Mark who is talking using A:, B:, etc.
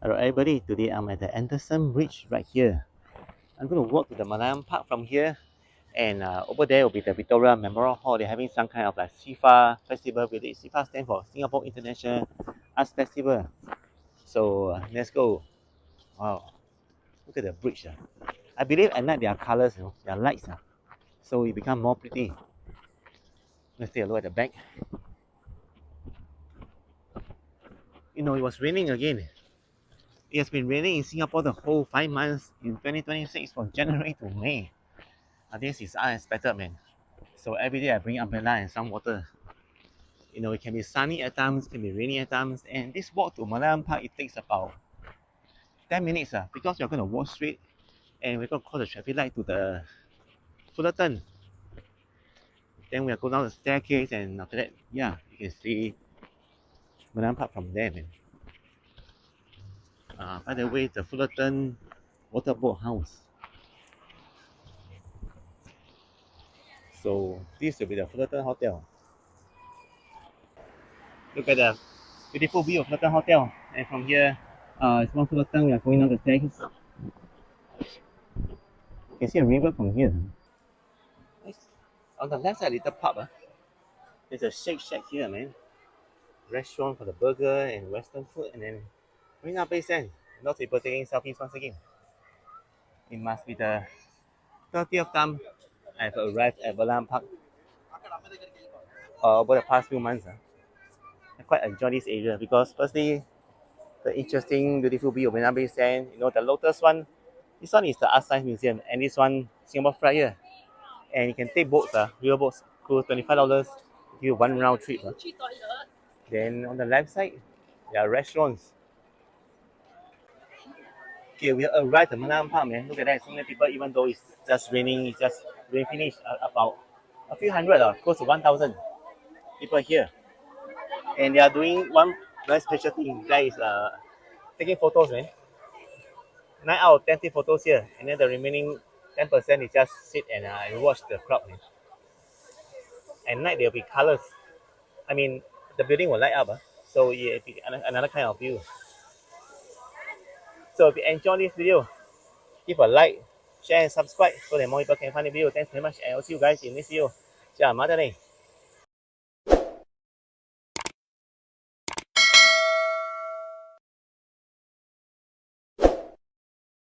A: Hello everybody, today I'm at the Anderson Bridge right here. I'm going to walk to the Malayan Park from here, and over there will be the Victoria Memorial Hall. They're having some kind of like SIFA festival with it. SIFA stands for Singapore International Arts Festival. So let's go. Wow, look at the bridge. I believe at night there are colors, there are lights. So it becomes more pretty. Let's take a look at the back. It was raining again. It has been raining in Singapore the whole 5 months in 2026 from January to May. This is unexpected, man. So every day I bring umbrella and some water. It can be sunny at times, can be rainy at times. And this walk to Malayan Park, it takes about 10 minutes because you're going to walk straight and we're going to cross the traffic light to the Fullerton. Then we'll go down the staircase and after that, yeah, you can see Malayan Park from there, man. By the way, the Fullerton Waterboat House. So this will be the Fullerton Hotel. Look at the beautiful view of Fullerton Hotel. And from here, it's one Fullerton. We are going down the stairs. You can see a river from here. Nice. On the left side, little pub. There's a Shake Shack here, man. Restaurant for the burger and Western food, and then Marina Bay Sands. Lots of people taking selfies once again. It must be the 30th time I've arrived at Malayan Park over the past few months. I quite enjoy this area because, firstly, the interesting, beautiful view of Marina Bay Sands. The Lotus one. This one is the Art Science Museum, and this one Singapore Flyer. And you can take boats, river boats, cruise $25, give you one round trip. Then on the left side, there are restaurants. Okay, we arrived at Malayan Park, man. Look at that, so many people, even though it's just raining, it's just rain finished. About a few hundred, close to 1,000 people here. And they are doing one very special thing. That is taking photos, man. 9 out of 10 take photos here. And then the remaining 10% is just sit and watch the crowd, man. At night, there will be colors. I mean, the building will light up. So yeah, it'll be another kind of view. So if you enjoy this video, give a like, share and subscribe so that more people can find the video. Thanks very much and I'll see you guys in this video. Ciao, Mother